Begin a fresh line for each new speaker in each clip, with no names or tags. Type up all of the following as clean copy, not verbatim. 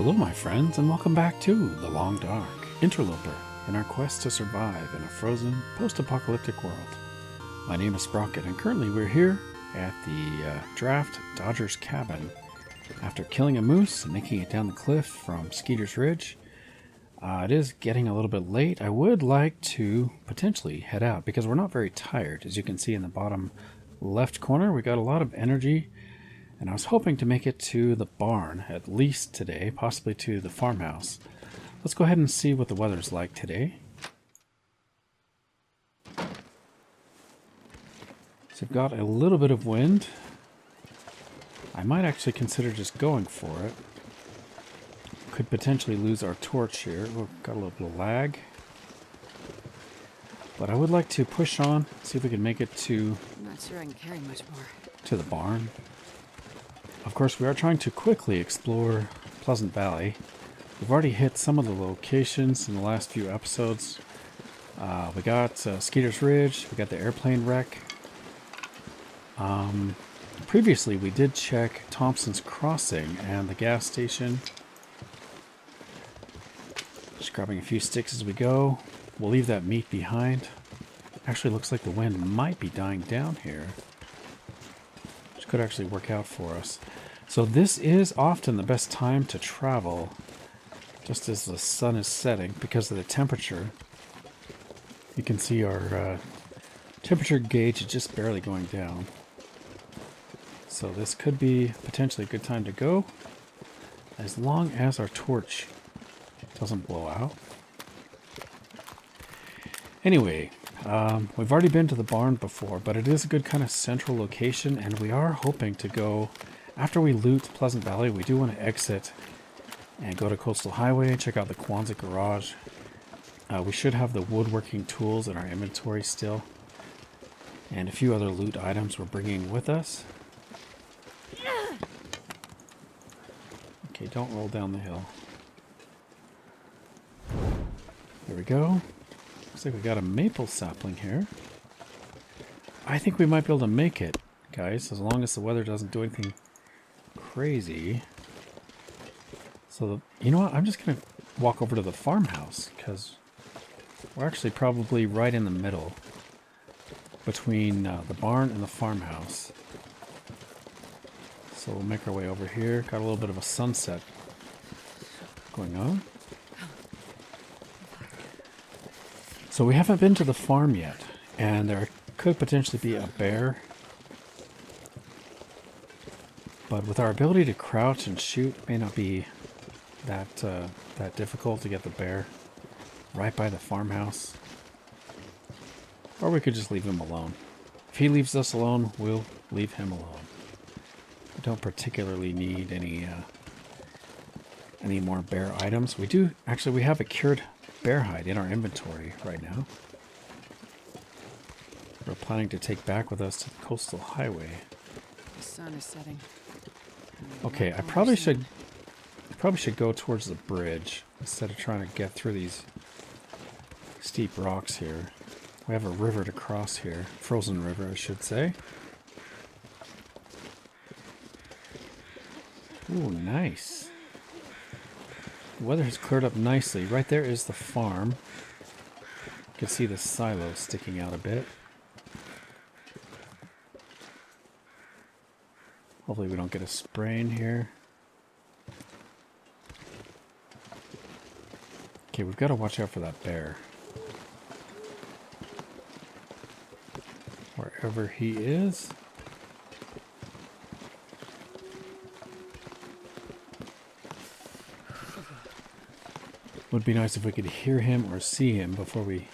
Hello, my friends, and welcome back to The Long Dark, Interloper, in our quest to survive in a frozen, post-apocalyptic world. My name is Sprocket, and currently we're here at the Draft Dodger's cabin. After killing a moose and making it down the cliff from Skeeter's Ridge, it is getting a little bit late. I would like to potentially head out because we're not very tired. As you can see in the bottom left corner, we got a lot of energy. And I was hoping to make it to the barn, at least today, possibly to the farmhouse. Let's go ahead and see what the weather's like today. So we've got a little bit of wind. I might actually consider just going for it. Could potentially lose our torch here. We've got a little bit of lag. But I would like to push on, see if we can make it to...
I'm not sure I can carry much more.
To the barn. Of course, we are trying to quickly explore Pleasant Valley. We've already hit some of the locations in the last few episodes. We got Skeeter's Ridge, we got the airplane wreck. Previously, we did check Thompson's Crossing and the gas station. Just grabbing a few sticks as we go. We'll leave that meat behind. Actually, looks like the wind might be dying down here. Which could actually work out for us. So this is often the best time to travel, just as the sun is setting, because of the temperature. You can see our temperature gauge is just barely going down. So this could be potentially a good time to go, as long as our torch doesn't blow out. Anyway, we've already been to the barn before, but it is a good kind of central location, and we are hoping to go... After we loot Pleasant Valley, we do want to exit and go to Coastal Highway and check out the Quonset Garage. We should have the woodworking tools in our inventory still. And a few other loot items we're bringing with us. Okay, don't roll down the hill. There we go. Looks like we got a maple sapling here. I think we might be able to make it, guys, as long as the weather doesn't do anything crazy. So, you know what? I'm just going to walk over to the farmhouse, because we're actually probably right in the middle between the barn and the farmhouse. So we'll make our way over here. Got a little bit of a sunset going on. So we haven't been to the farm yet, and there could potentially be a bear. But with our ability to crouch and shoot, it may not be that difficult to get the bear right by the farmhouse. Or we could just leave him alone. If he leaves us alone, we'll leave him alone. We don't particularly need any more bear items. We do, actually, we have a cured bear hide in our inventory right now. We're planning to take back with us to the Coastal Highway.
The sun is setting.
Okay, I probably should go towards the bridge instead of trying to get through these steep rocks here. We have a river to cross here. Frozen river, I should say. Ooh, nice. The weather has cleared up nicely. Right there is the farm. You can see the silo sticking out a bit. Hopefully we don't get a sprain here. Okay, we've got to watch out for that bear. Wherever he is. Would be nice if we could hear him or see him before we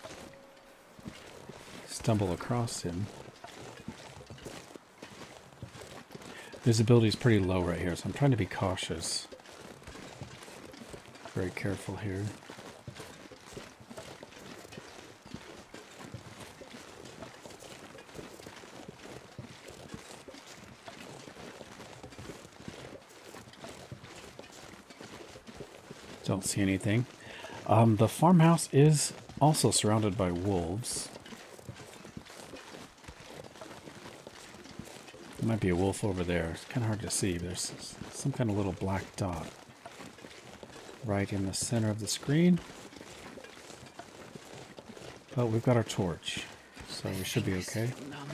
stumble across him. Visibility is pretty low right here, so I'm trying to be cautious. Very careful here. Don't see anything. The farmhouse is also surrounded by wolves. There might be a wolf over there. It's kind of hard to see. There's some kind of little black dot. right in the center of the screen. But we've got our torch, so we should be okay.
Numb.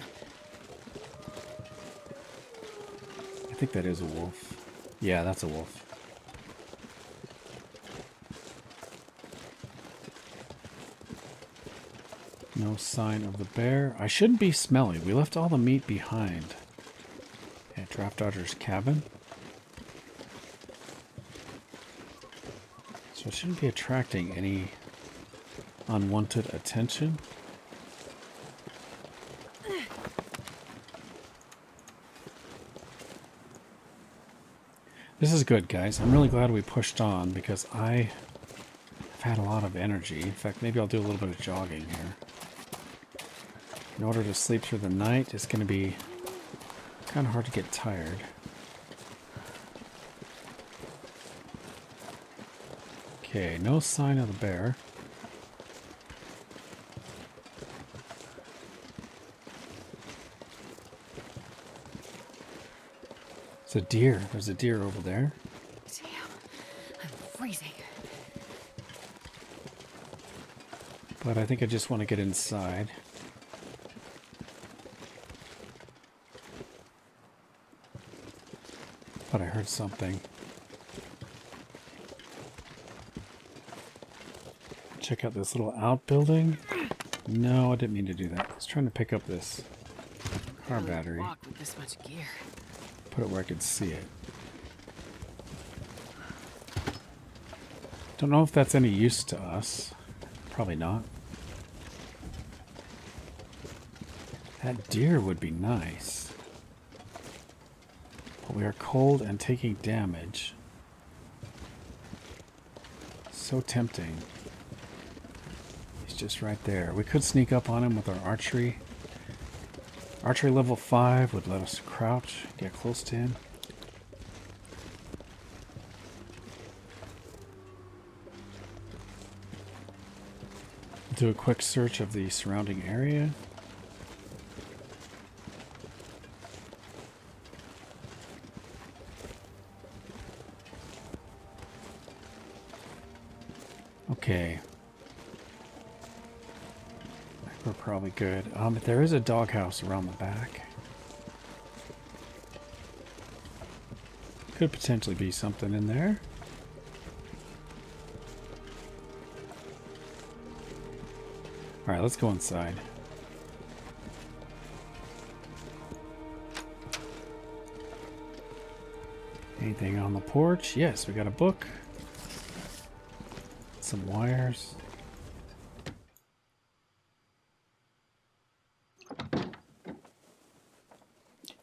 I think that is a wolf. Yeah, that's a wolf. No sign of the bear. I shouldn't be smelly. We left all the meat behind at Draft Dodger's cabin. So it shouldn't be attracting any unwanted attention. This is good, guys. I'm really glad we pushed on because I've had a lot of energy. In fact, maybe I'll do a little bit of jogging here. In order to sleep through the night, it's going to be kind of hard to get tired. Okay, no sign of the bear. It's a deer. There's a deer over there.
Damn, I'm freezing.
But I think I just want to get inside. But I heard something. Check out this little outbuilding. No, I didn't mean to do that. I was trying to pick up this car battery.
Walk with this much gear.
Put it where I could see it. Don't know if that's any use to us. Probably not. That deer would be nice. But we are cold and taking damage. So tempting. He's just right there. We could sneak up on him with our archery. Archery level 5 would let us crouch, get close to him. Do a quick search of the surrounding area. Okay. We're probably good. There is a doghouse around the back. Could potentially be something in there. Alright, let's go inside. Anything on the porch? Yes, we got a book. Some wires.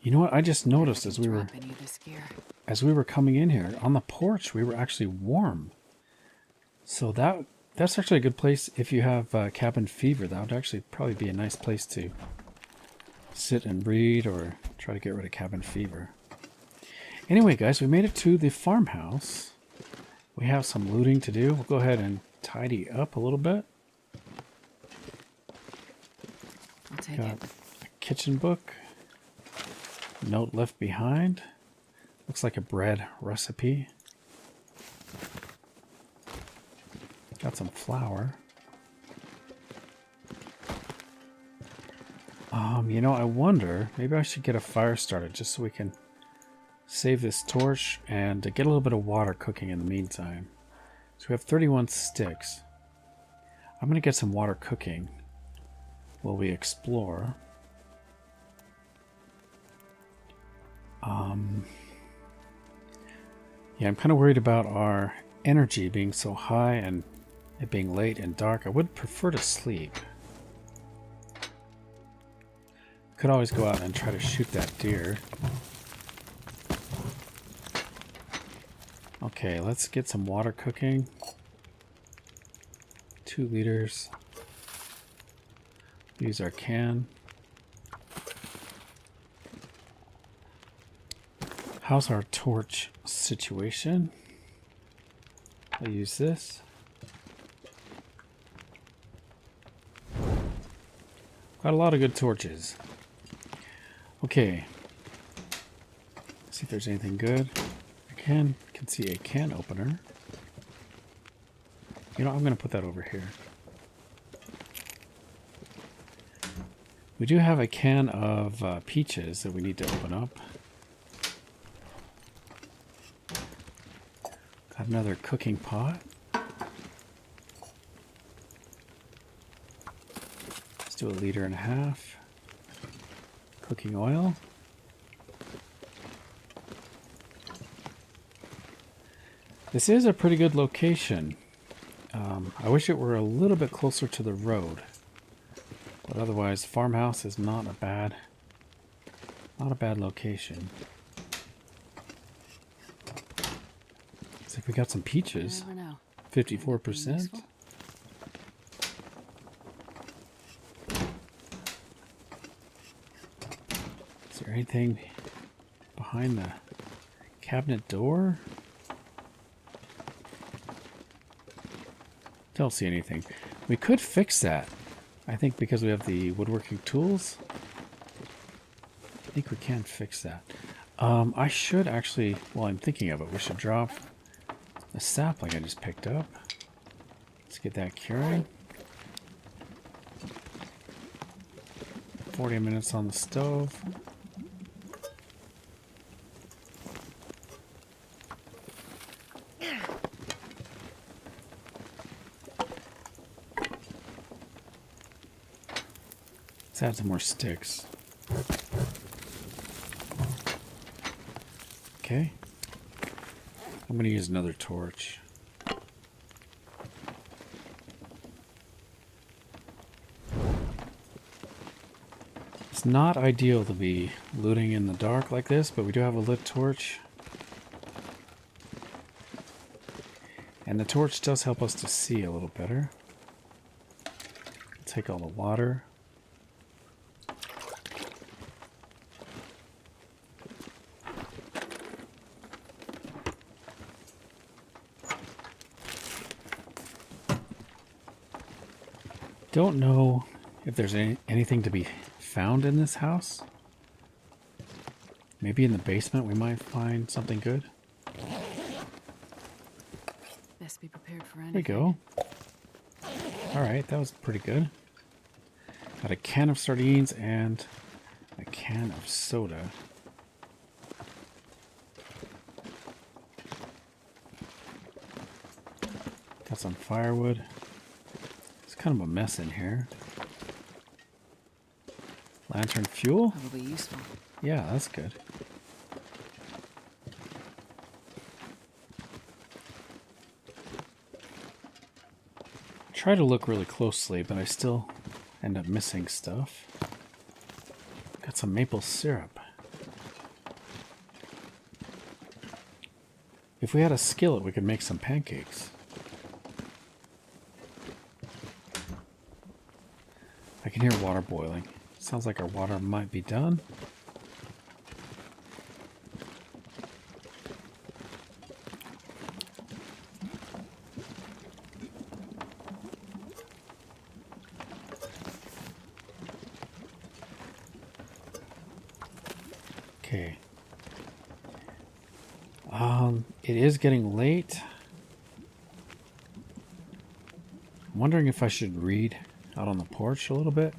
You know what? I just noticed as we were coming in here on the porch, we were actually warm. So that's actually a good place if you have cabin fever. That would actually probably be a nice place to sit and read or try to get rid of cabin fever. Anyway, guys, we made it to the farmhouse. We have some looting to do. We'll go ahead and tidy up a little bit.
I'll take
Got
it.
a kitchen book. Note left behind. Looks like a bread recipe. Got some flour. You know, I wonder, maybe I should get a fire started just so we can save this torch and get a little bit of water cooking in the meantime. So we have 31 sticks. I'm going to get some water cooking while we explore. Yeah, I'm kind of worried about our energy being so high and it being late and dark. I would prefer to sleep. Could always go out and try to shoot that deer. Okay, let's get some water cooking. 2 liters. Use our can. How's our torch situation? I'll use this. Got a lot of good torches. Okay. See if there's anything good. I can see a can opener. You know, I'm going to put that over here. We do have a can of peaches that we need to open up. Got another cooking pot. Let's do 1.5 liters. Cooking oil. This is a pretty good location. I wish it were a little bit closer to the road. But otherwise, Farmhouse is not a bad location. Looks like we got some peaches. 54%. Is there anything behind the cabinet door? Don't see anything. We could fix that. I think because we have the woodworking tools. I think we can fix that. I should actually, while I'm thinking of it, we should drop a sapling I just picked up. Let's get that curing. 40 minutes on the stove. Let's add some more sticks. Okay. I'm going to use another torch. It's not ideal to be looting in the dark like this, but we do have a lit torch. And the torch does help us to see a little better. Take all the water. Don't know if there's anything to be found in this house. Maybe in the basement we might find something good.
Best be prepared for anything.
There we go. Alright, that was pretty good. Got a can of sardines and a can of soda. Got some firewood. Kind of a mess in here. Lantern fuel?
That'll be useful.
Yeah, that's good. I try to look really closely, but I still end up missing stuff. Got some maple syrup. If we had a skillet, we could make some pancakes. I can hear water boiling. Sounds like our water might be done. Okay. It is getting late. I'm wondering if I should read out on the porch a little bit,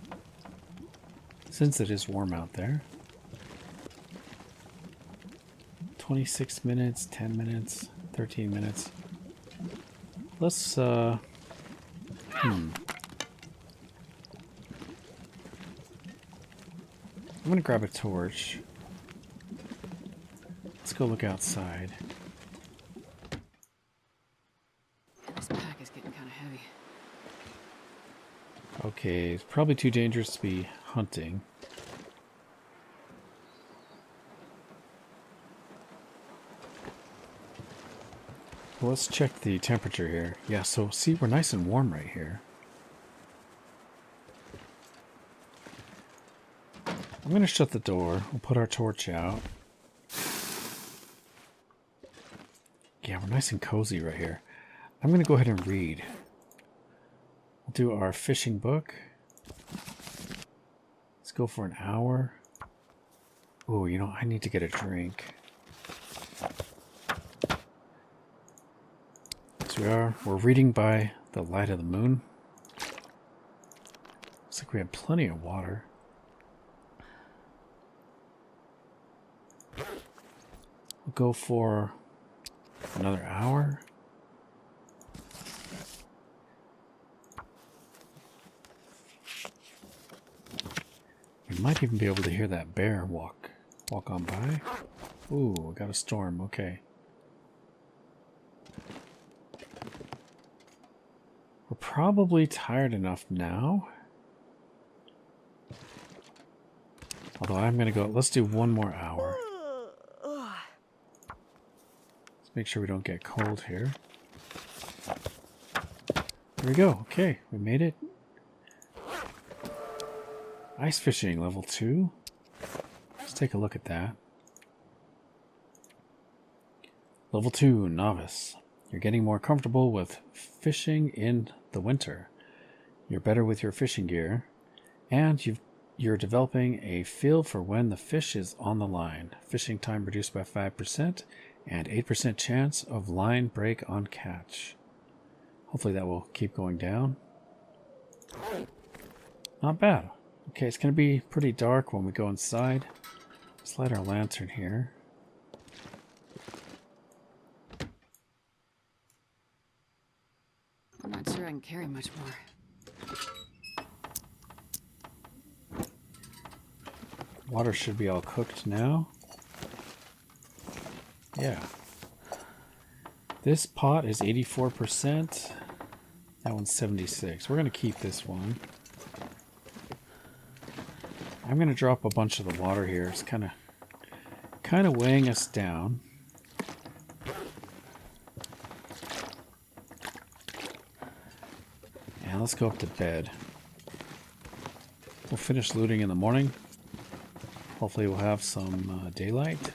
since it is warm out there. 26 minutes, 10 minutes, 13 minutes. Let's, I'm gonna grab a torch. Let's go look outside.
This pack is getting kind of heavy.
Okay, it's probably too dangerous to be hunting. Well, let's check the temperature here. Yeah, so see, we're nice and warm right here. I'm going to shut the door. We'll put our torch out. Yeah, we're nice and cozy right here. I'm going to go ahead and read. We'll do our fishing book. Let's go for an hour. Oh, you know, I need to get a drink. So we're reading by the light of the moon. Looks like we have plenty of water. We'll go for another hour. We might even be able to hear that bear walk on by. Ooh, we got a storm. Okay. We're probably tired enough now. Although I'm going to go, let's do one more hour. Let's make sure we don't get cold here. There we go. Okay, we made it. Ice fishing, level 2. Let's take a look at that. Level 2, novice. You're getting more comfortable with fishing in the winter. You're better with your fishing gear. And you're developing a feel for when the fish is on the line. Fishing time reduced by 5% and 8% chance of line break on catch. Hopefully that will keep going down. Not bad. Okay, it's going to be pretty dark when we go inside. Let's light our lantern here.
I'm not sure I can carry much more.
Water should be all cooked now. Yeah. This pot is 84%. That one's 76%. We're going to keep this one. I'm going to drop a bunch of the water here. It's kind of weighing us down. And let's go up to bed. We'll finish looting in the morning. Hopefully we'll have some daylight.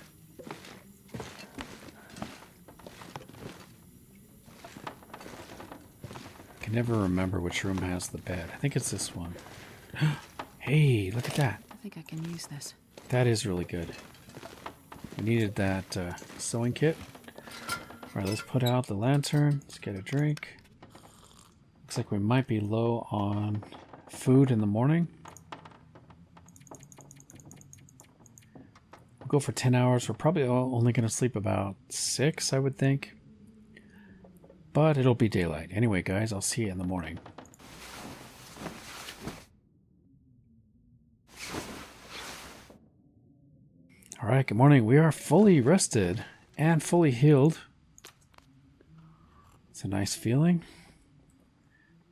I can never remember which room has the bed. I think it's this one. Hey, look at that.
I think I can use this.
That is really good. We needed that sewing kit. Alright, let's put out the lantern. Let's get a drink. Looks like we might be low on food in the morning. We'll go for 10 hours. We're probably only going to sleep about 6, I would think. But it'll be daylight. Anyway, guys, I'll see you in the morning. Alright, good morning. We are fully rested and fully healed. It's a nice feeling.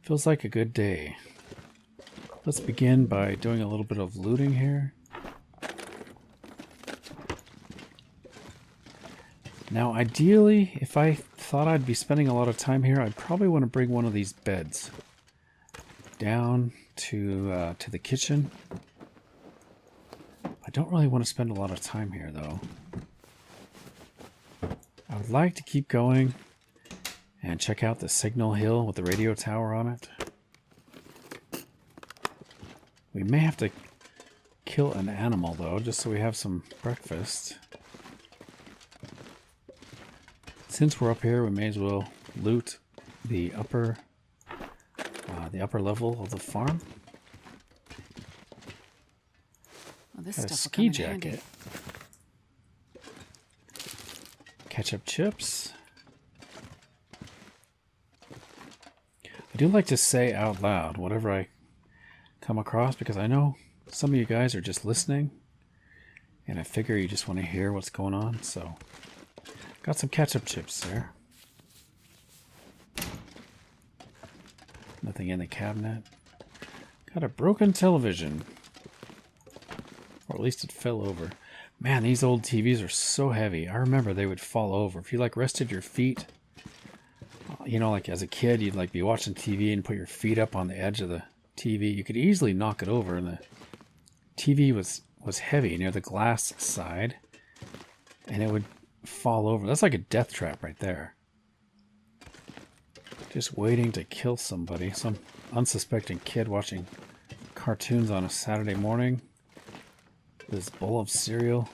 Feels like a good day. Let's begin by doing a little bit of looting here. Now, ideally, if I thought I'd be spending a lot of time here, I'd probably want to bring one of these beds down to the kitchen. I don't really want to spend a lot of time here, though. I would like to keep going and check out the signal hill with the radio tower on it. We may have to kill an animal, though, just so we have some breakfast. Since we're up here, we may as well loot the upper level of the farm.
Well, this
Got a
stuff will
ski
come in handy.
jacket. Ketchup chips. I do like to say out loud whatever I come across, because I know some of you guys are just listening, and I figure you just want to hear what's going on, so got some ketchup chips there. Nothing in the cabinet. Got a broken television. Or at least it fell over. Man, these old TVs are so heavy. I remember they would fall over. If you like rested your feet, you know, like as a kid, you'd like be watching TV and put your feet up on the edge of the TV. You could easily knock it over, and the TV was heavy near the glass side, and it would fall over. That's like a death trap right there. Just waiting to kill somebody. Some unsuspecting kid watching cartoons on a Saturday morning. This bowl of cereal.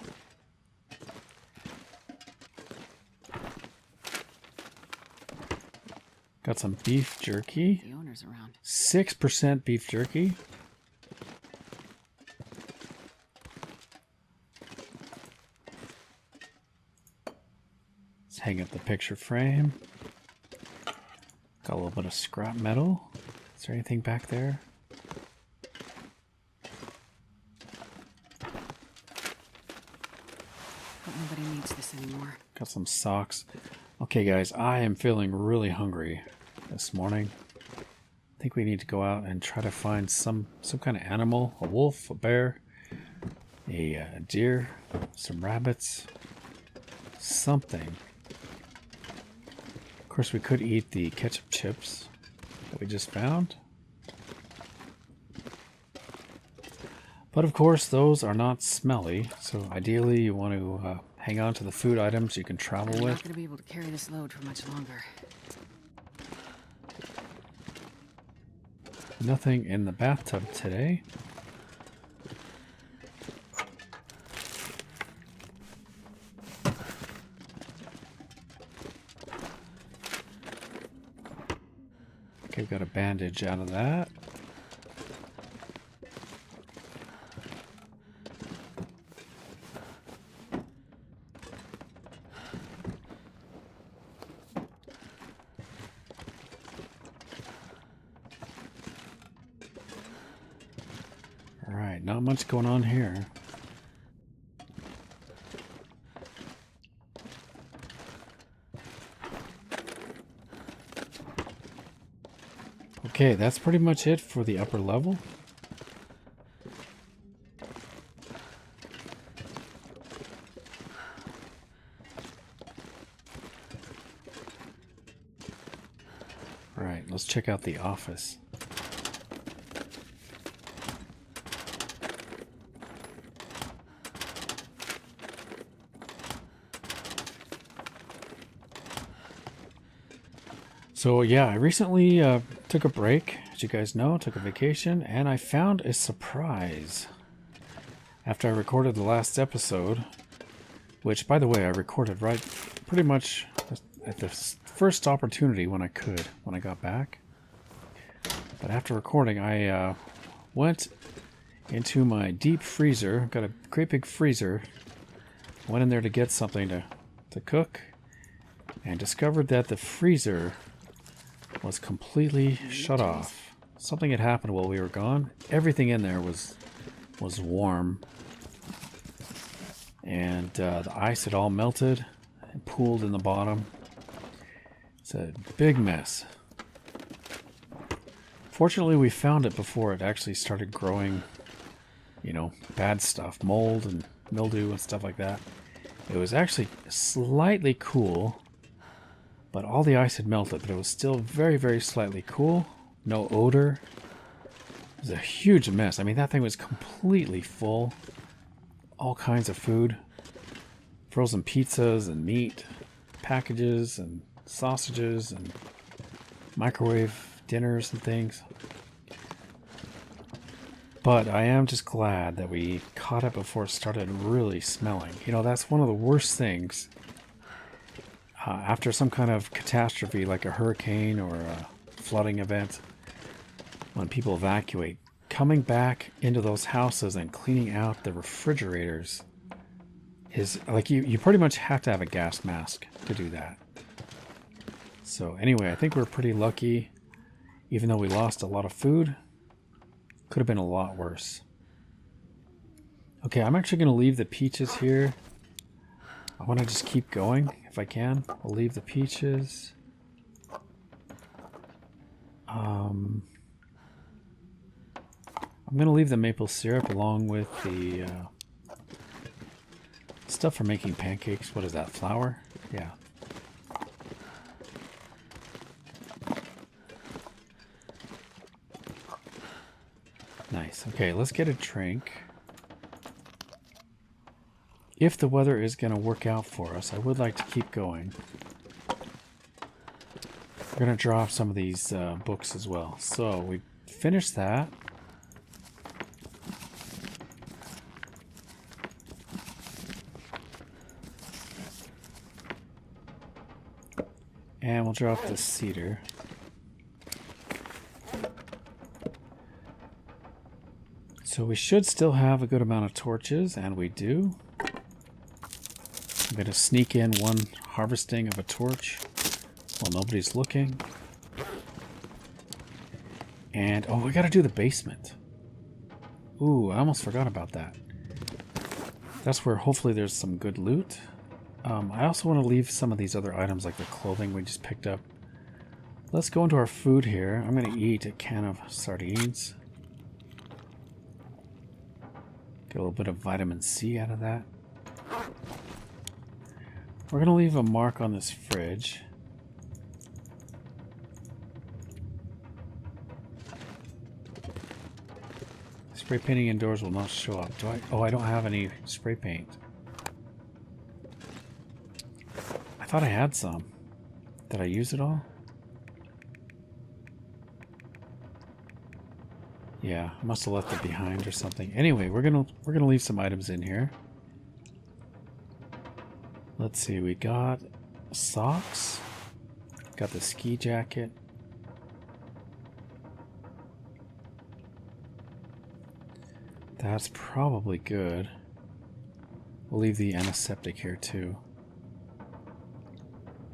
Got some beef jerky.
The owner's around.
6% beef jerky. Let's hang up the picture frame. Got a little bit of scrap metal. Is there anything back there?
But nobody needs this anymore.
Got some socks. Okay, guys, I am feeling really hungry this morning. I think we need to go out and try to find some kind of animal. A wolf, a bear, a deer, some rabbits, something. Of course, we could eat the ketchup chips that we just found. But of course, those are not smelly, so ideally you want to hang on to the food items you can travel
I'm
with.
not going to be able to carry this load for much longer.
Nothing in the bathtub today. Okay, we've got a bandage out of that. Alright, not much going on here. Okay, that's pretty much it for the upper level. Alright, let's check out the office. So yeah, I recently took a break, as you guys know, took a vacation, and I found a surprise. After I recorded the last episode, which, by the way, I recorded right pretty much at the first opportunity when I could, when I got back. But after recording, I went into my deep freezer, got a great big freezer, went in there to get something to cook, and discovered that the freezer was completely shut off. Something had happened while we were gone. Everything in there was warm, and the ice had all melted and pooled in the bottom. It's a big mess. Fortunately, we found it before it actually started growing, you know, bad stuff, mold and mildew and stuff like that. It was actually slightly cool, but all the ice had melted, but it was still very, very slightly cool. No odor. It was a huge mess. I mean, that thing was completely full. All kinds of food. Frozen pizzas and meat, packages and sausages and microwave dinners and things. But I am just glad that we caught it before it started really smelling. You know, that's one of the worst things. After some kind of catastrophe like a hurricane or a flooding event, when people evacuate, coming back into those houses and cleaning out the refrigerators is like you pretty much have to have a gas mask to do that. So anyway, I think we're pretty lucky, even though we lost a lot of food. Could have been a lot worse. Okay, I'm actually going to leave the peaches here. I want to just keep going if I can. I'll leave the peaches. I'm going to leave the maple syrup along with the stuff for making pancakes. What is that, flour? Yeah. Nice. Okay, let's get a drink. If the weather is going to work out for us, I would like to keep going. We're going to drop some of these books as well. So we finished that. And we'll drop the cedar. So we should still have a good amount of torches, and we do. I'm going to sneak in one harvesting of a torch while nobody's looking. And, oh, we got to do the basement. Ooh, I almost forgot about that. That's where hopefully there's some good loot. I also want to leave some of these other items like the clothing we just picked up. Let's go into our food here. I'm going to eat a can of sardines. Get a little bit of vitamin C out of that. We're going to leave a mark on this fridge. Spray painting indoors will not show up. Do I? Oh, I don't have any spray paint. I thought I had some. Did I use it all? Yeah, I must have left it behind or something. Anyway, we're gonna leave some items in here. Let's see, we got socks. Got the ski jacket. That's probably good. We'll leave the antiseptic here too.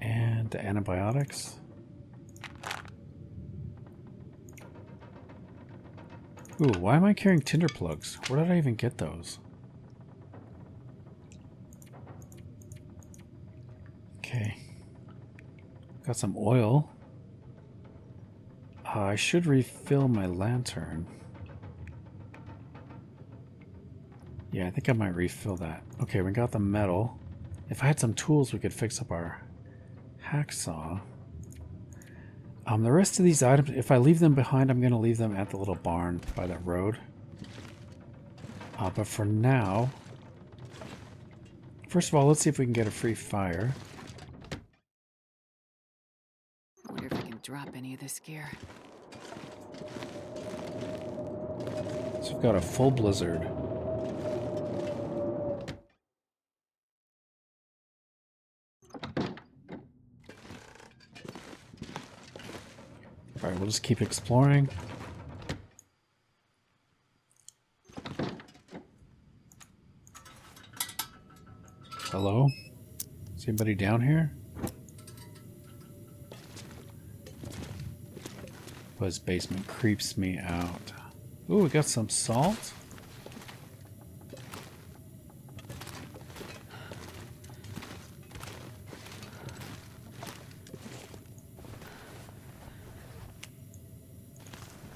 And the antibiotics. Ooh, why am I carrying tinder plugs? Where did I even get those? Okay. Got some oil. I should refill my lantern. Yeah, I think I might refill that. Okay, we got the metal. If I had some tools, we could fix up our hacksaw. The rest of these items, if I leave them behind, I'm going to leave them at the little barn by that road. But for now, first of all, let's see if we can get a free fire.
I wonder if I can drop any of this gear.
So we've got a full blizzard. Alright, we'll just keep exploring. Hello? Is anybody down here? This basement creeps me out. Ooh, we got some salt.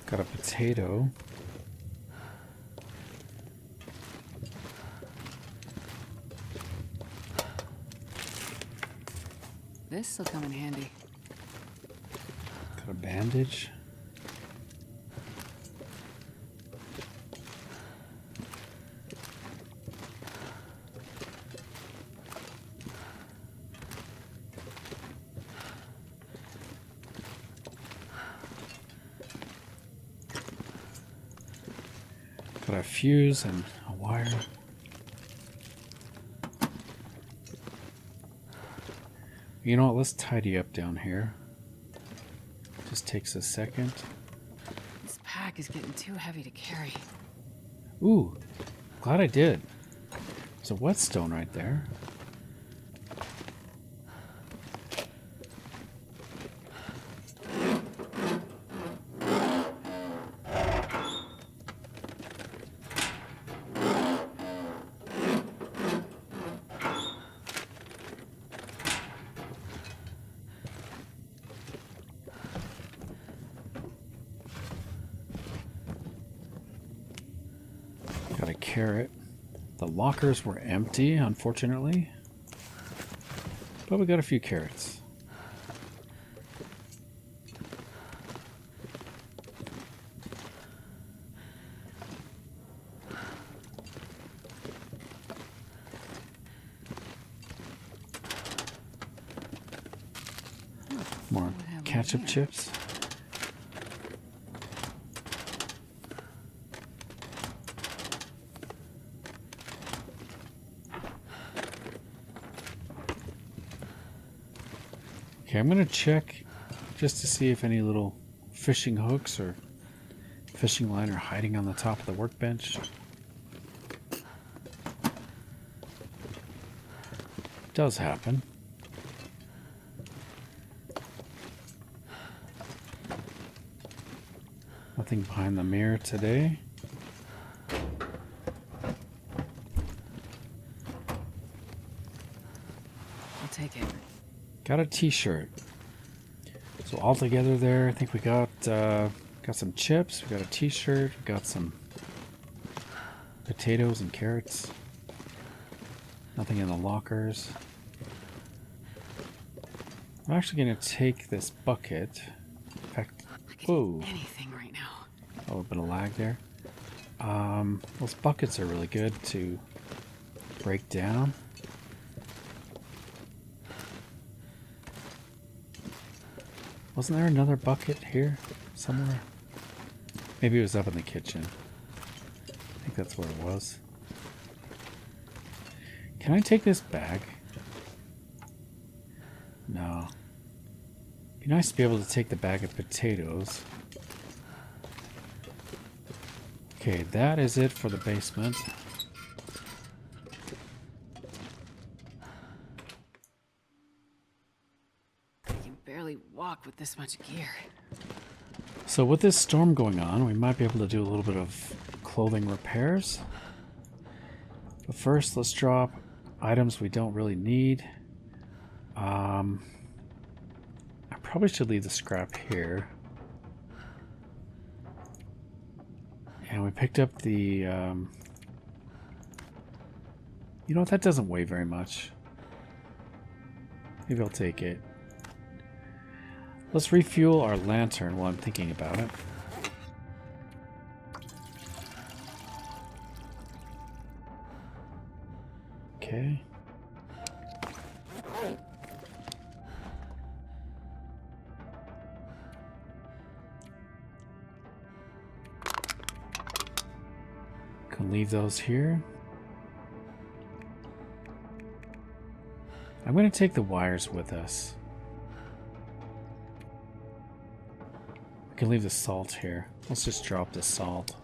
Got a potato.
This'll come in handy.
Got a bandage. Got a fuse and a wire. You know what, let's tidy up down here. Just takes a second.
This pack is getting too heavy to carry.
Ooh, glad I did. There's a whetstone right there. Got a carrot. The lockers were empty, unfortunately. But we got a few carrots. More ketchup chips. Okay, I'm going to check just to see if any little fishing hooks or fishing line are hiding on the top of the workbench. Does happen. Nothing behind the mirror today.
I'll take it.
Got a t-shirt. So all together there, I think we got some chips, we got a t-shirt, we got some potatoes and carrots. Nothing in the lockers. I'm actually going to take this bucket. In fact, whoa.
Anything right now.
A little bit of lag there. Those buckets are really good to break down. Wasn't there another bucket here somewhere? Maybe it was up in the kitchen. I think that's where it was. Can I take this bag? No. Be nice to be able to take the bag of potatoes. Okay, that is it for the basement.
I can barely walk with this much gear.
So with this storm going on, we might be able to do a little bit of clothing repairs. But first, let's drop items we don't really need. I probably should leave the scrap here. And we picked up the... you know what, that doesn't weigh very much. Maybe I'll take it. Let's refuel our lantern while I'm thinking about it. Okay. Can leave those here. I'm going to take the wires with us. We can leave the salt here. Let's just drop the salt.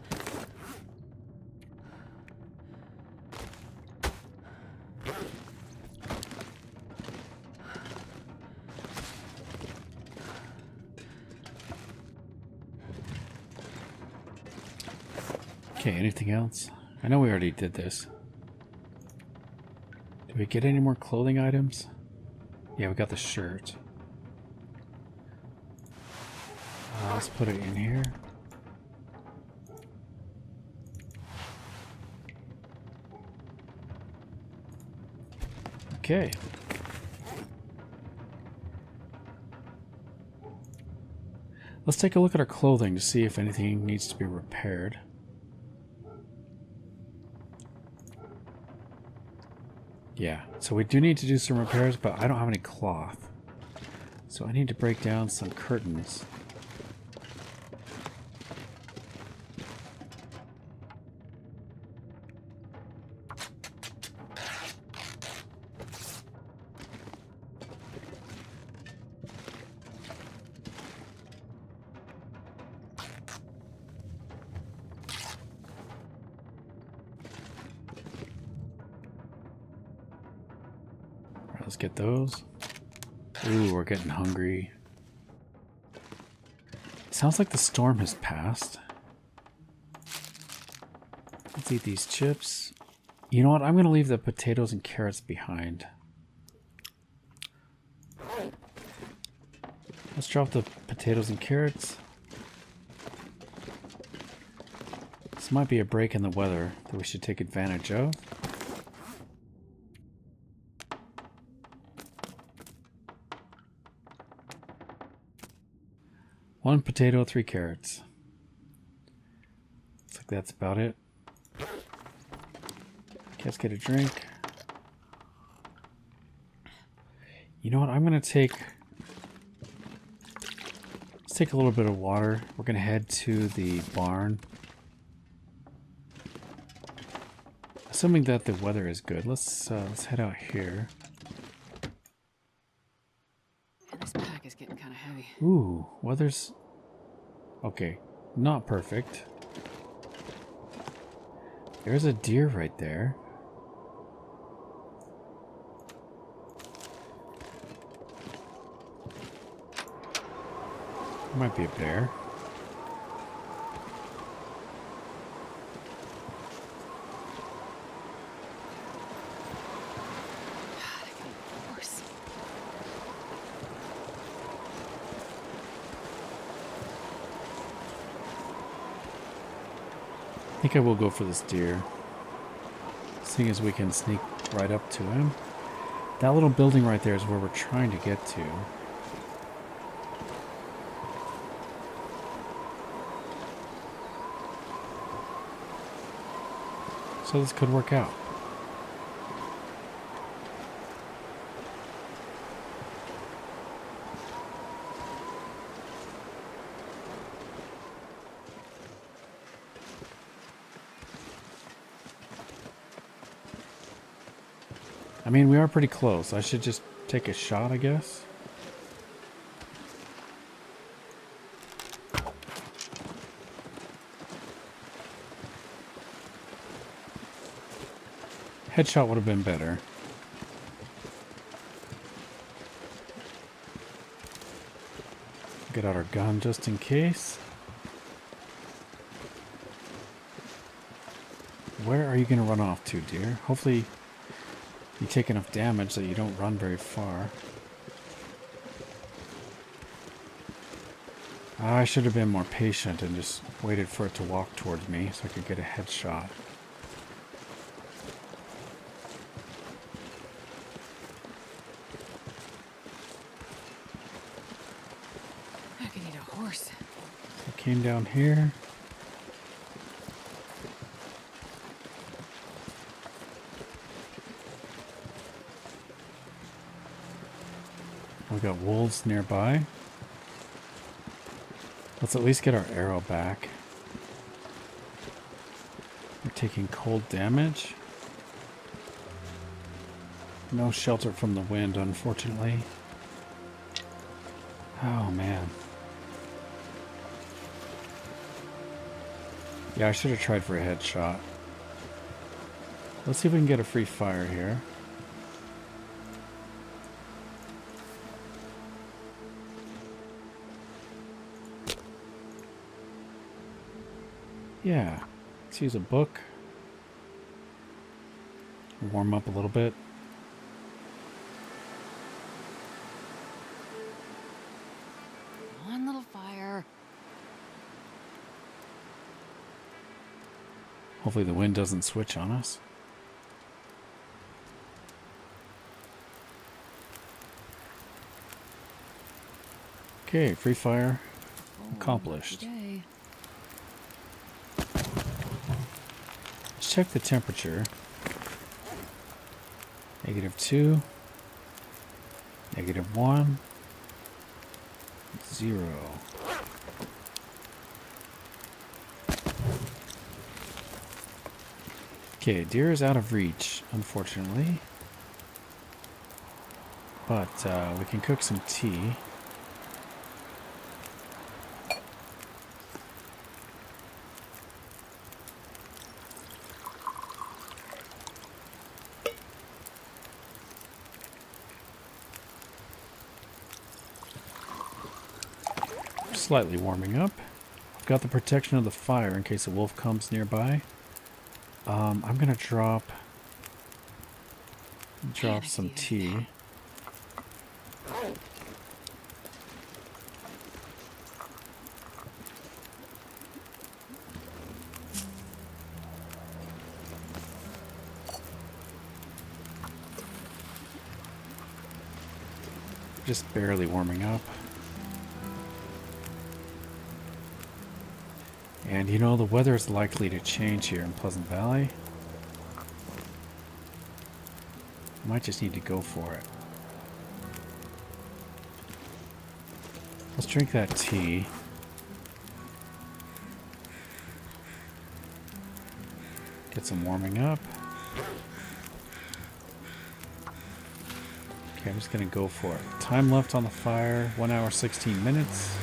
Okay, anything else? I know we already did this. Did we get any more clothing items? Yeah, we got the shirt. Let's put it in here. Okay. Let's take a look at our clothing to see if anything needs to be repaired. Yeah, so we do need to do some repairs, but I don't have any cloth. So I need to break down some curtains. Let's get those. Ooh, we're getting hungry. Sounds like the storm has passed. Let's eat these chips. You know what? I'm going to leave the potatoes and carrots behind. Let's drop the potatoes and carrots. This might be a break in the weather that we should take advantage of. One potato, 3 carrots. Looks like that's about it. Okay, let's get a drink. You know what? I'm gonna take... Let's take a little bit of water. We're gonna head to the barn. Assuming that the weather is good, let's head out here.
And this pack is getting kind of heavy.
Ooh, weather's Okay, not perfect. There's a deer right there. There might be a bear. I think I will go for this deer, seeing as we can sneak right up to him. That little building right there is where we're trying to get to. So this could work out. I mean, we are pretty close. I should just take a shot, I guess. Headshot would have been better. Get out our gun just in case. Where are you going to run off to, dear? Hopefully you take enough damage that you don't run very far. I should have been more patient and just waited for it to walk towards me so I could get a headshot.
I could need a horse.
It came down here. We got wolves nearby. Let's at least get our arrow back. We're taking cold damage. No shelter from the wind, unfortunately. Oh, man. Yeah, I should have tried for a headshot. Let's see if we can get a free fire here. Yeah, let's use a book. Warm up a little bit.
One little fire.
Hopefully the wind doesn't switch on us. Okay, free fire accomplished.
Yay.
Let's check the temperature. -2, -1, 0. Okay, deer is out of reach, unfortunately. But we can cook some tea. Slightly warming up. I've got the protection of the fire in case a wolf comes nearby. I'm gonna drop some tea. Just barely warming up. And you know, the weather is likely to change here in Pleasant Valley. Might just need to go for it. Let's drink that tea. Get some warming up. Okay, I'm just gonna go for it. Time left on the fire, 1 hour, 16 minutes.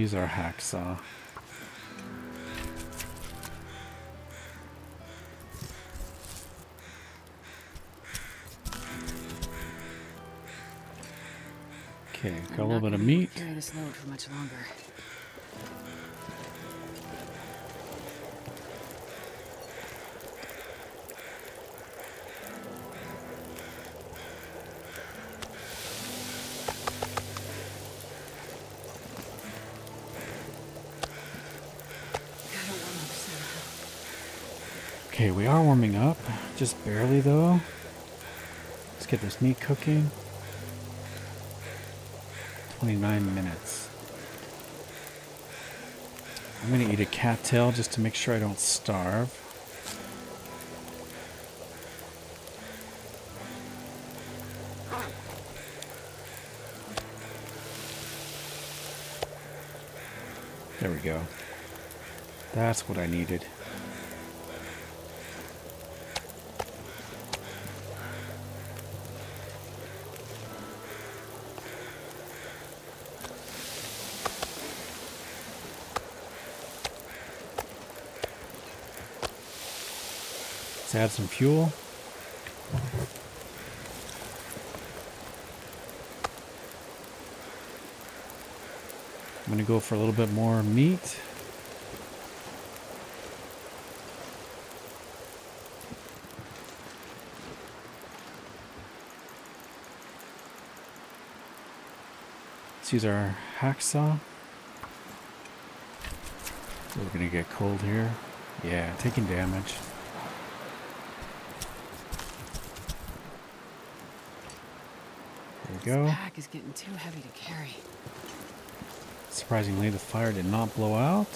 use our hacksaw. Okay, got a little bit of meat.
Carry this load for much longer.
Okay, we are warming up, just barely though. Let's get this meat cooking. 29 minutes. I'm gonna eat a cattail just to make sure I don't starve. There we go. That's what I needed. Let's add some fuel. I'm going to go for a little bit more meat. Let's use our hacksaw. We're going to get cold here. Yeah, taking damage. There we go.
This pack is getting too heavy to carry.
Surprisingly, the fire did not blow out.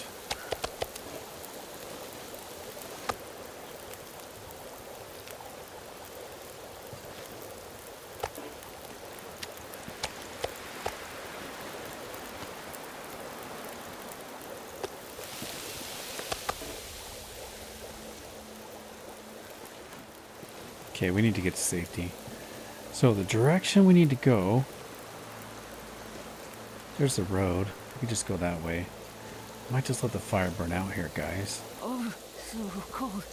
Okay, we need to get to safety. So the direction we need to go, there's the road. We just go that way. Might just let the fire burn out here, guys.
Oh, so cold.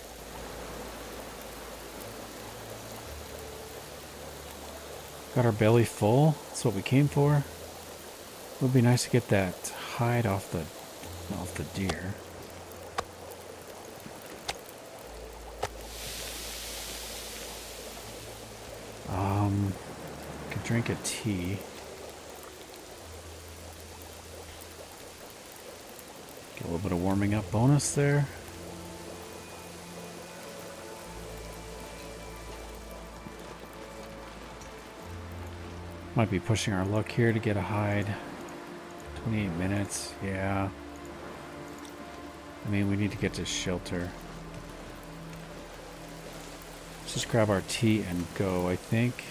Got our belly full. That's what we came for. It would be nice to get that hide off the deer. Could drink a tea. Get a little bit of warming up bonus there. Might be pushing our luck here to get a hide. 28 minutes, yeah. I mean, we need to get to shelter. Let's just grab our tea and go, I think.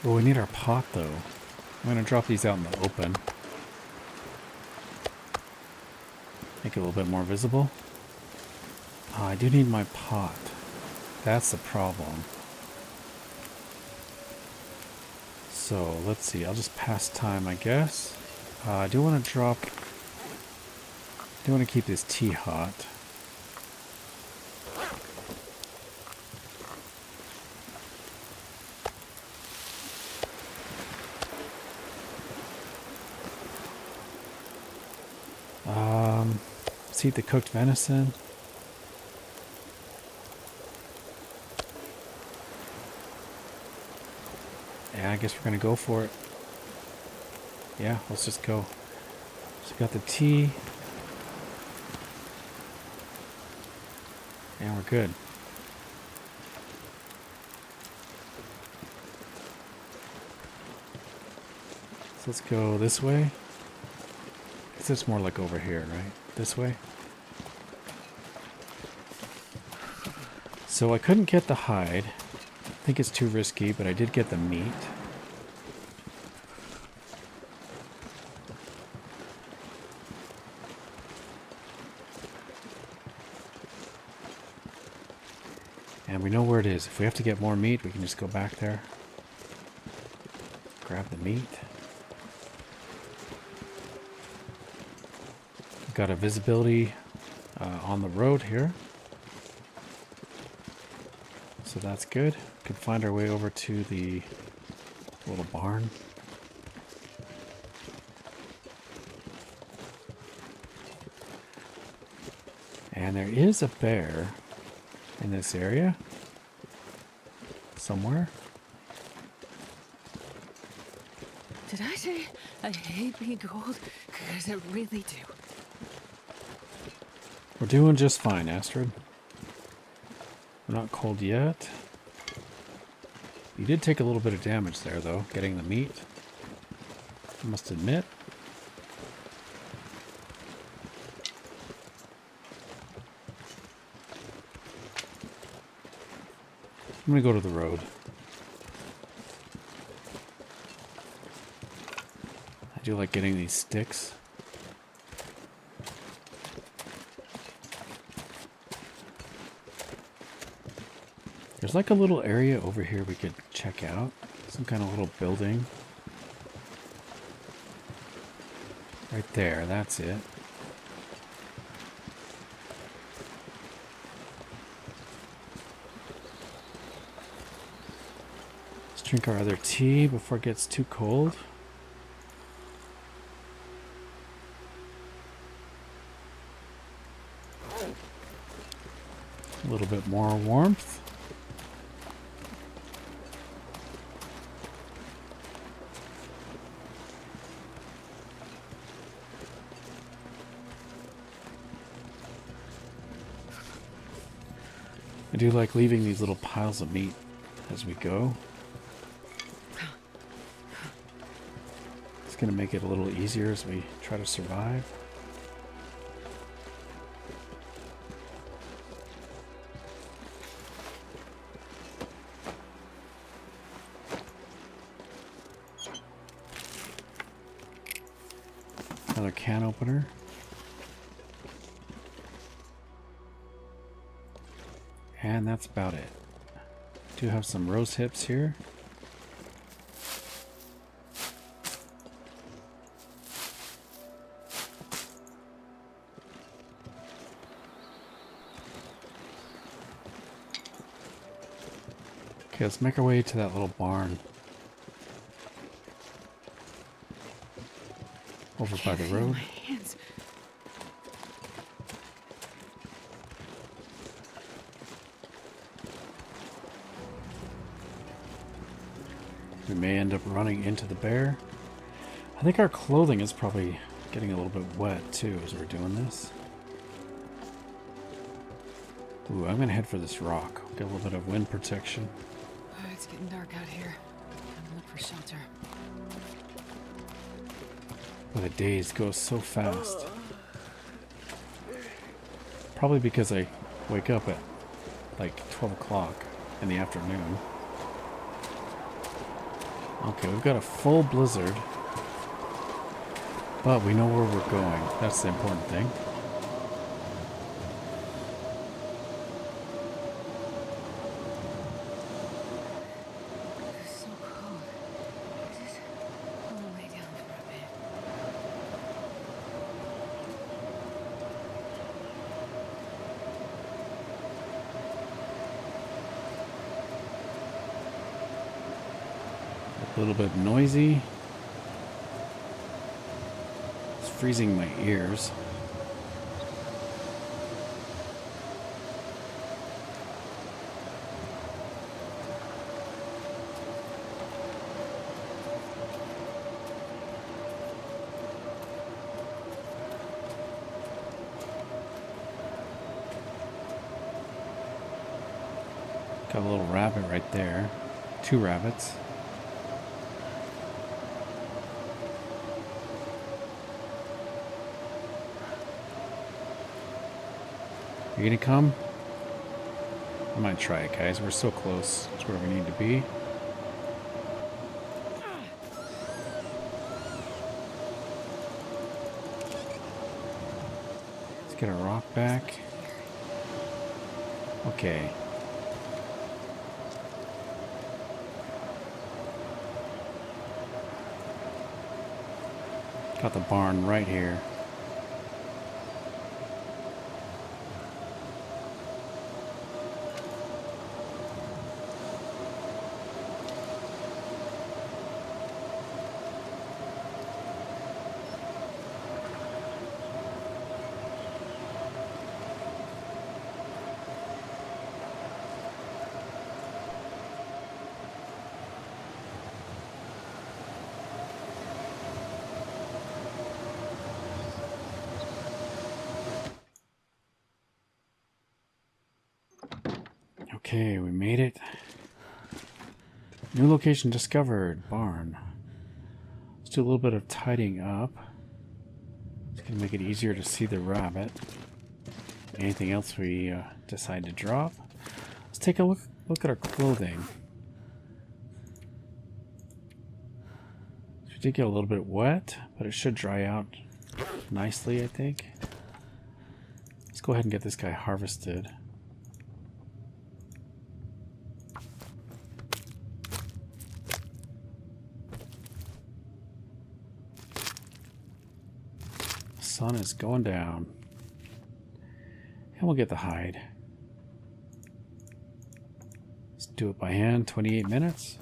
Well, we need our pot, though. I'm going to drop these out in the open. Make it a little bit more visible. Oh, I do need my pot. That's the problem. So, let's see. I'll just pass time, I guess. I do want to drop... I do want to keep this tea hot. Let's eat the cooked venison. Yeah, I guess we're gonna go for it. Yeah, let's just go. So we got the tea. And we're good. So let's go this way. I guess it's more like over here, right? This way. So I couldn't get the hide. I think it's too risky, but I did get the meat. And And we know where it is. If we have to get more meat, we can just go back there. Grab the meat. We've got a visibility on the road here. So that's good. We can find our way over to the little barn. And there is a bear in this area somewhere.
Did I say I hate being cold? Because I really do.
We're doing just fine, Astrid. We're not cold yet. You did take a little bit of damage there, though, getting the meat. I must admit. I'm gonna go to the road. I do like getting these sticks. There's like a little area over here we could check out. Some kind of little building. Right there, that's it. Let's drink our other tea before it gets too cold. A little bit more warmth. I do like leaving these little piles of meat as we go. It's going to make it a little easier as we try to survive. Another can opener. And that's about it. Do have some rose hips here. Okay, let's make our way to that little barn. Over by the road.
My hands.
We may end up running into the bear. I think our clothing is probably getting a little bit wet too as we're doing this. Ooh, I'm gonna head for this rock. Get a little bit of wind protection.
Oh, it's getting dark out here. Time to look for shelter.
Well, the days go so fast. Probably because I wake up at like 12 o'clock in the afternoon. Okay, we've got a full blizzard. But we know where we're going. That's the important thing.
It's so cold. Just I'm gonna lay down for a bit.
A little bit noisy. It's freezing my ears. Got a little rabbit right there. 2 rabbits. You gonna come? I might try it, guys. We're so close to where we need to be. Let's get our rock back. Okay. Got the barn right here. Okay, we made it. New location discovered. Barn. Let's do a little bit of tidying up. It's going to make it easier to see the rabbit. Anything else we decide to drop? Let's take a look at our clothing. We did get a little bit wet, but it should dry out nicely, I think. Let's go ahead and get this guy harvested. Sun is going down. And we'll get the hide. Let's do it by hand, 28 minutes.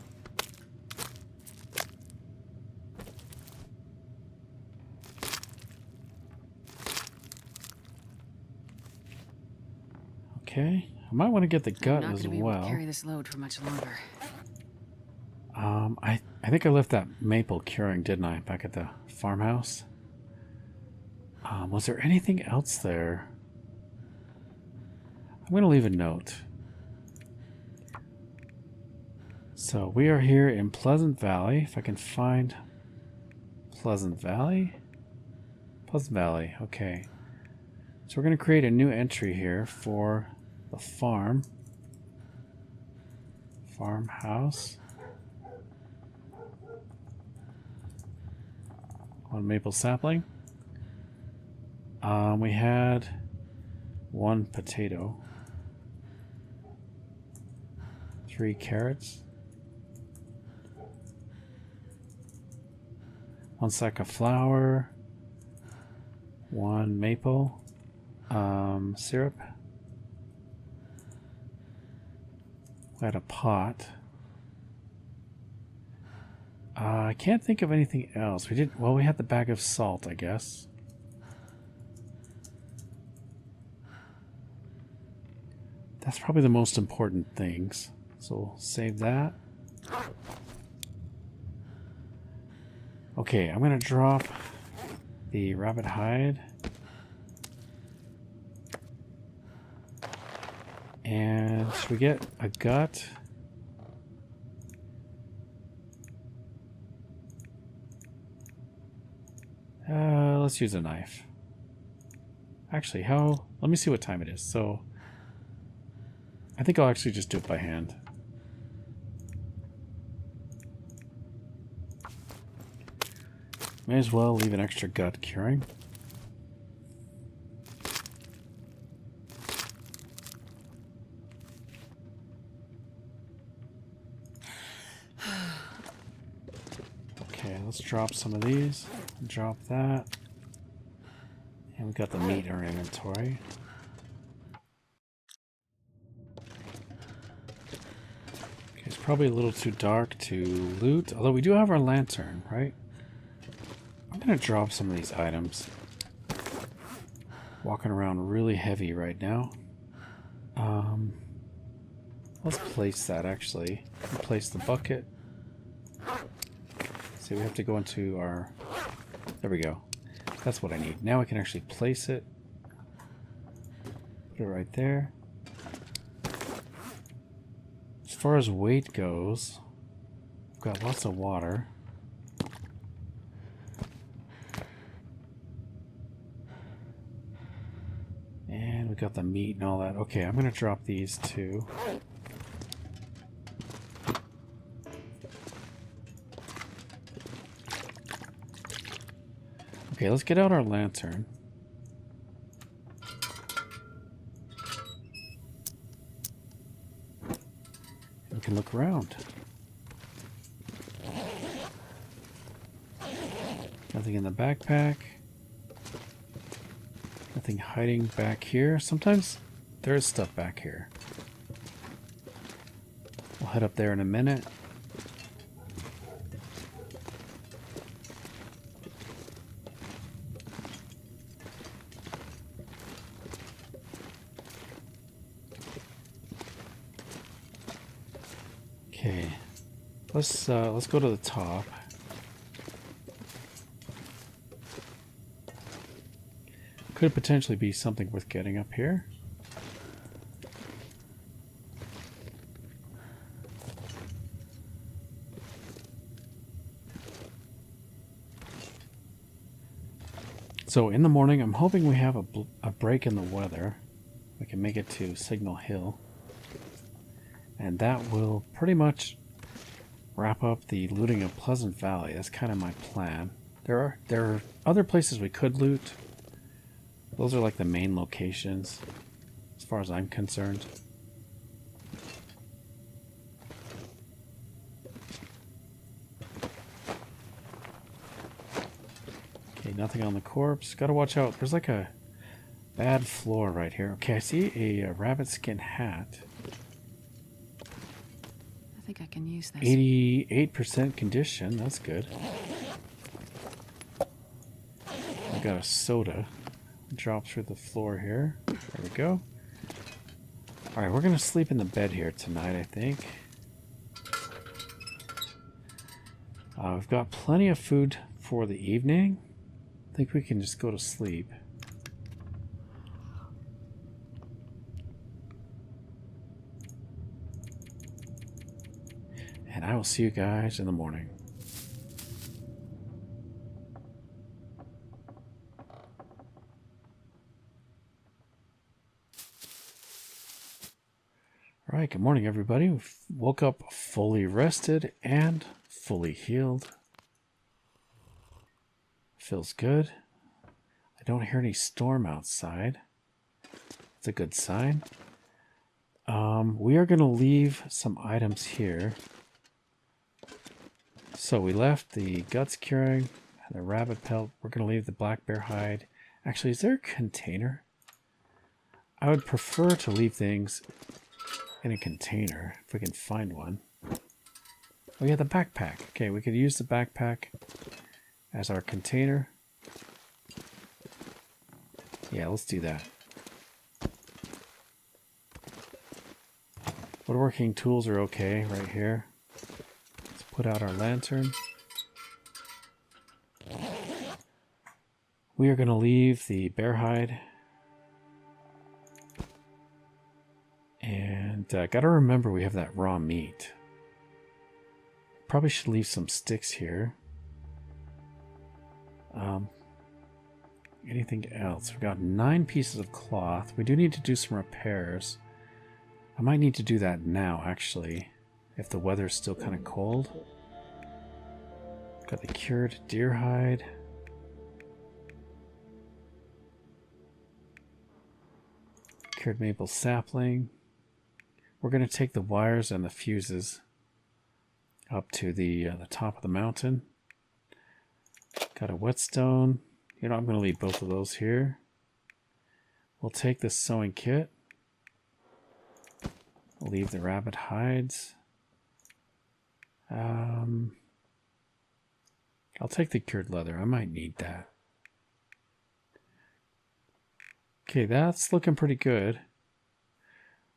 Okay, I might want to get the gut as well.
Carry this load for much longer.
I think I left that maple curing, didn't I, back at the farmhouse? Was there anything else there? I'm going to leave a note. So we are here in Pleasant Valley. If I can find Pleasant Valley. Pleasant Valley, okay. So we're going to create a new entry here for the farm. Farmhouse. One maple sapling. We had one potato, 3 carrots, 1 sack of flour, 1 maple syrup. We had a pot. I can't think of anything else. We had the bag of salt, I guess. That's probably the most important things. So we'll save that. Okay, I'm going to drop the rabbit hide. And should we get a gut? Let's use a knife. Actually, let me see what time it is. So I think I'll actually just do it by hand. May as well leave an extra gut curing. Okay, let's drop some of these. Drop that. And we've got the meat in our inventory. It's probably a little too dark to loot, although we do have our lantern, right? I'm going to drop some of these items. Walking around really heavy right now. Let's place that, actually. Place the bucket. See, we have to go into our... There we go. That's what I need. Now I can actually place it. Put it right there. As far as weight goes, I've got lots of water. And we got the meat and all that. Okay, I'm going to drop these too. Okay, let's get out our lantern. We can look around. Nothing in the backpack. Nothing hiding back here. Sometimes there is stuff back here. We'll head up there in a minute. Okay, let's go to the top. Could potentially be something worth getting up here. So in the morning, I'm hoping we have a break in the weather. We can make it to Signal Hill. And that will pretty much wrap up the looting of Pleasant Valley. That's kind of my plan. There are other places we could loot. Those are like the main locations, as far as I'm concerned. Okay, nothing on the corpse. Gotta watch out. There's like a bad floor right here. Okay, I see a rabbit skin hat.
I think I can use this.
88% condition. That's good. I got a soda. Drop through the floor here. There we go. Alright, we're going to sleep in the bed here tonight, I think. We've got plenty of food for the evening. I think we can just go to sleep. And I will see you guys in the morning. All right, good morning, everybody. We woke up fully rested and fully healed. Feels good. I don't hear any storm outside. That's a good sign. We are going to leave some items here. So we left the guts curing and the rabbit pelt. We're going to leave the black bear hide. Actually, is there a container? I would prefer to leave things in a container if we can find one. Oh yeah, the backpack. Okay, we could use the backpack as our container. Yeah, let's do that. Woodworking tools are okay right here. Let's put out our lantern. We are going to leave the bear hide. And gotta remember we have that raw meat. Probably should leave some sticks here. Anything else? We've got 9 pieces of cloth. We do need to do some repairs. I might need to do that now, actually, if the weather's still kind of cold. Got the cured deer hide. Cured maple sapling. We're going to take the wires and the fuses up to the top of the mountain. Got a whetstone. You know, I'm going to leave both of those here. We'll take this sewing kit. We'll leave the rabbit hides. I'll take the cured leather. I might need that. Okay, that's looking pretty good.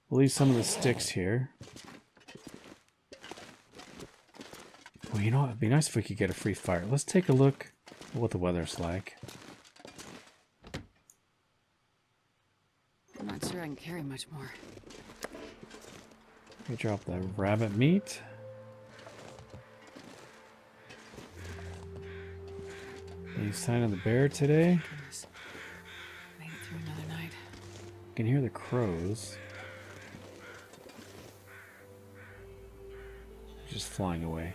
We'll leave some of the sticks here. Well, you know, it'd be nice if we could get a free fire. Let's take a look at what the weather's like.
I'm not sure I can carry much more.
We drop the rabbit meat. Any sign of the bear today?
Goodness. Made it through another night.
You can hear the crows. Just flying away.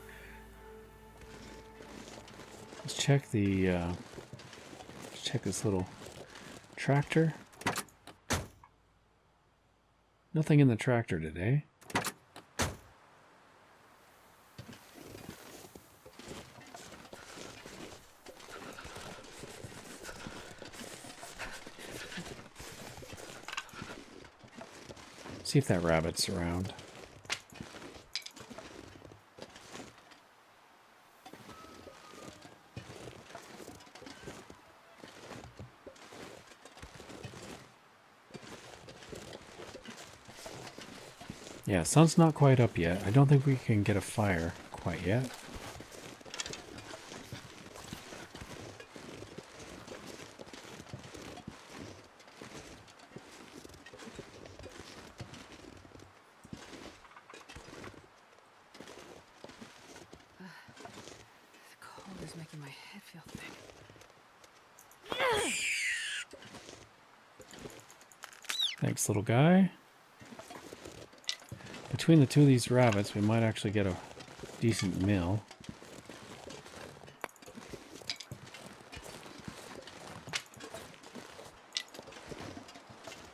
Let's check the let's check this little tractor. Nothing in the tractor today. See if that rabbit's around. Yeah, sun's not quite up yet. I don't think we can get a fire quite yet.
The cold is making my head feel thick.
Thanks, little guy. Between the two of these rabbits, we might actually get a decent meal.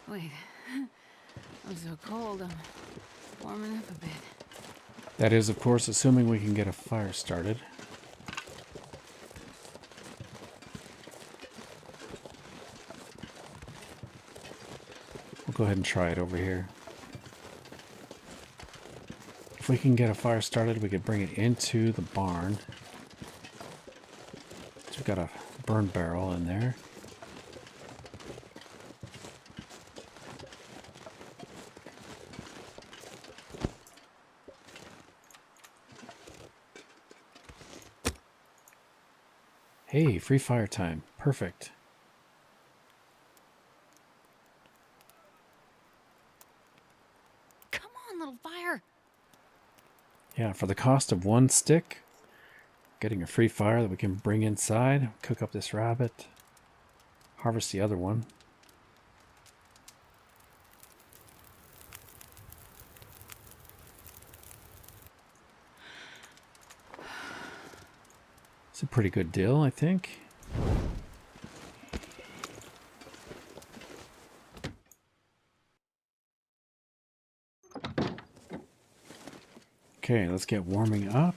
Wait. I'm so cold, I'm warming up a bit.
That is, of course, assuming we can get a fire started. We'll go ahead and try it over here. If we can get a fire started, we could bring it into the barn. So we've got a burn barrel in there. Hey, free fire time. Perfect.
Come on, little fire.
Yeah, for the cost of one stick, getting a free fire that we can bring inside, cook up this rabbit, harvest the other one. It's a pretty good deal, I think. Okay, let's get warming up.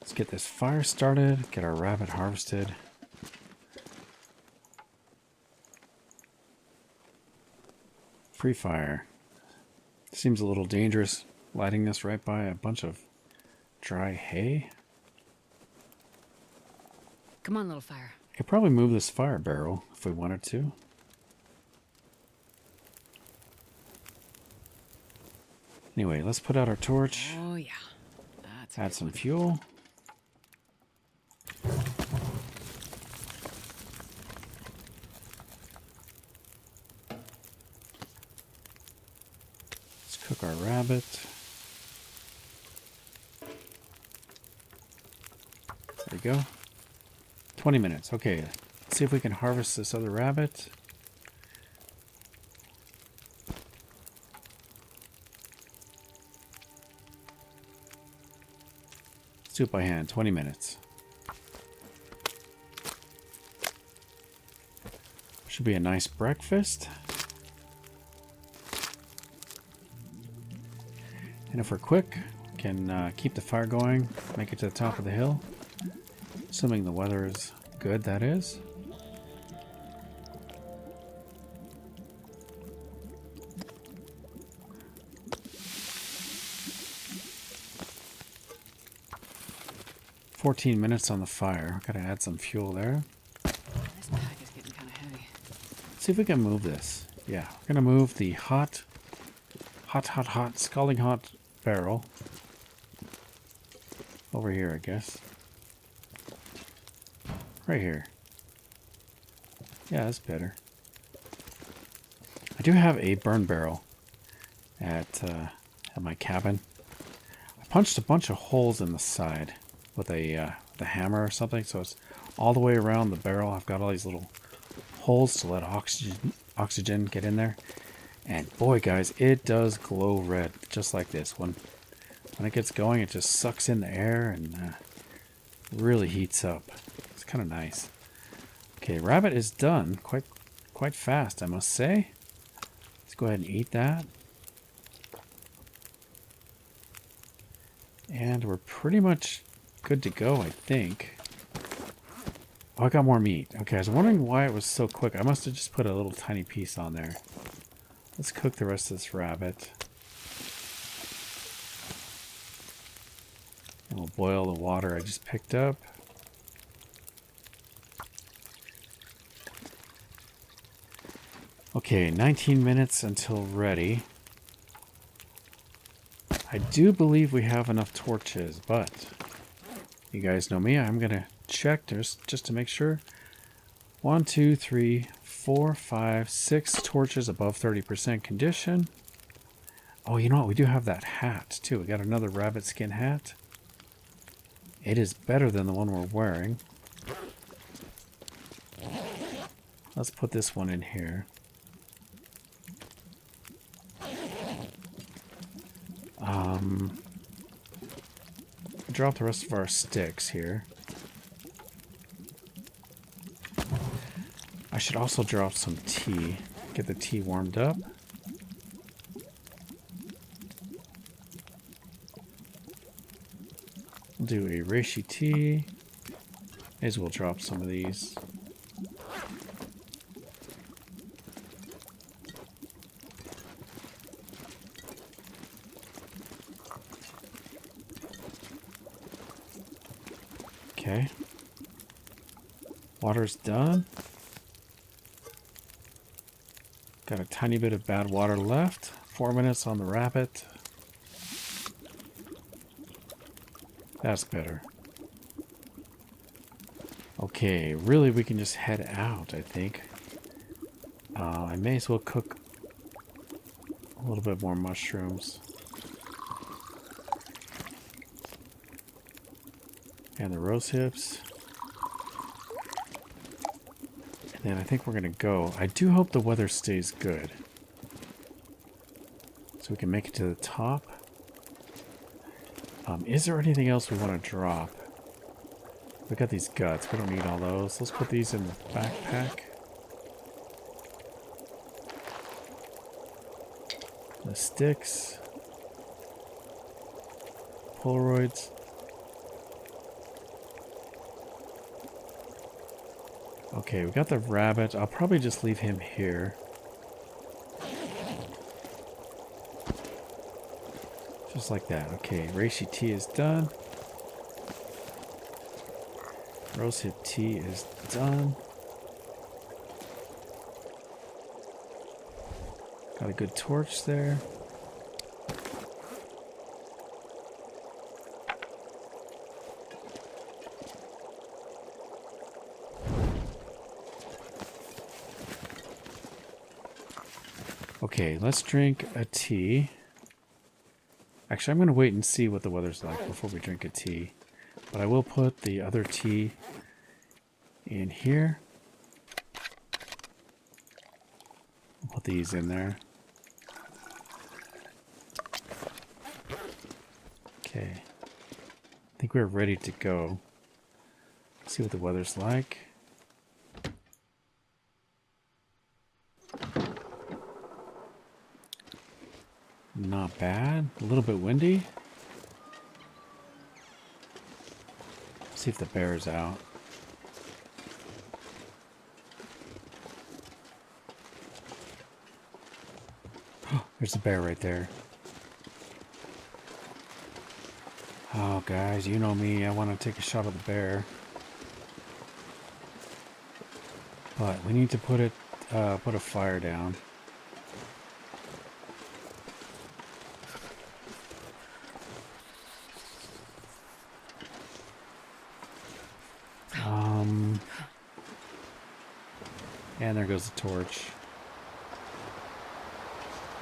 Let's get this fire started, get our rabbit harvested. Free fire. Seems a little dangerous lighting this right by a bunch of dry hay.
Come on, little fire.
I could probably move this fire barrel if we wanted to. Anyway, let's put out our torch.
Oh, yeah. That's
Add some fuel. Let's cook our rabbit. There we go. 20 minutes. Okay, let's see if we can harvest this other rabbit. Let's do it by hand. 20 minutes. Should be a nice breakfast. And if we're quick, we can keep the fire going, make it to the top of the hill. Assuming the weather is good, that is. "14 minutes on the fire. Gotta add some fuel there.
This pack is getting kind of heavy.
See if we can move this. Yeah, we're gonna move the hot, scalding hot barrel over here, I guess. Right here. Yeah, that's better. I do have a burn barrel at my cabin. I punched a bunch of holes in the side with a the hammer or something, so it's all the way around the barrel. I've got all these little holes to let oxygen get in there. And boy, guys, it does glow red, just like this. When it gets going, it just sucks in the air and really heats up. It's kind of nice. Okay, rabbit is done quite fast, I must say. Let's go ahead and eat that. And we're pretty much good to go, I think. Oh, I got more meat. Okay, I was wondering why it was so quick. I must have just put a little tiny piece on there. Let's cook the rest of this rabbit. And we'll boil the water I just picked up. Okay, 19 minutes until ready. I do believe we have enough torches, but you guys know me. I'm going to check just to make sure. 1, 2, 3, 4, 5, 6 torches above 30% condition. Oh, you know what? We do have that hat, too. We got another rabbit skin hat. It is better than the one we're wearing. Let's put this one in here. Drop the rest of our sticks here. I should also drop some tea. Get the tea warmed up. We'll do a reishi tea. May as well drop some of these. Okay. Water's done. Got a tiny bit of bad water left. 4 minutes on the rabbit. That's better. Okay, really we can just head out, I think. I may as well cook a little bit more mushrooms. And the rose hips. And then I think we're going to go. I do hope the weather stays good. So we can make it to the top. Is there anything else we want to drop? We got these guts. We don't need all those. Let's put these in the backpack. The sticks. Polaroids. Okay, we got the rabbit. I'll probably just leave him here. Just like that. Okay, reishi tea is done. Rosehip tea is done. Got a good torch there. Okay, let's drink a tea. Actually, I'm going to wait and see what the weather's like before we drink a tea. But I will put the other tea in here. I'll put these in there. Okay. I think we're ready to go. See what the weather's like. Not bad. A little bit windy. See if the bear's out. There's the bear right there. Oh, guys, you know me. I want to take a shot of the bear. But we need to put a fire down. And there goes the torch.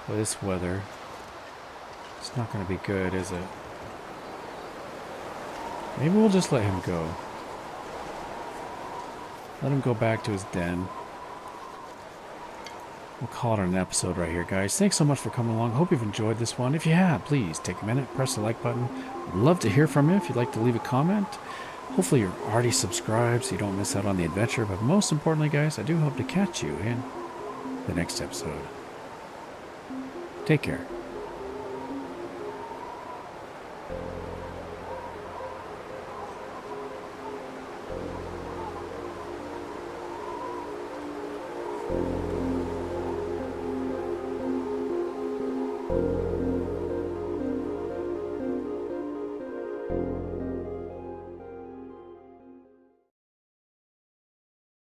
With this weather, it's not going to be good, is it? Maybe we'll just let him go. Let him go back to his den. We'll call it an episode right here, guys. Thanks so much for coming along. Hope you've enjoyed this one. If you have, please take a minute, press the like button. I'd love to hear from you if you'd like to leave a comment. Hopefully you're already subscribed so you don't miss out on the adventure. But most importantly, guys, I do hope to catch you in the next episode. Take care.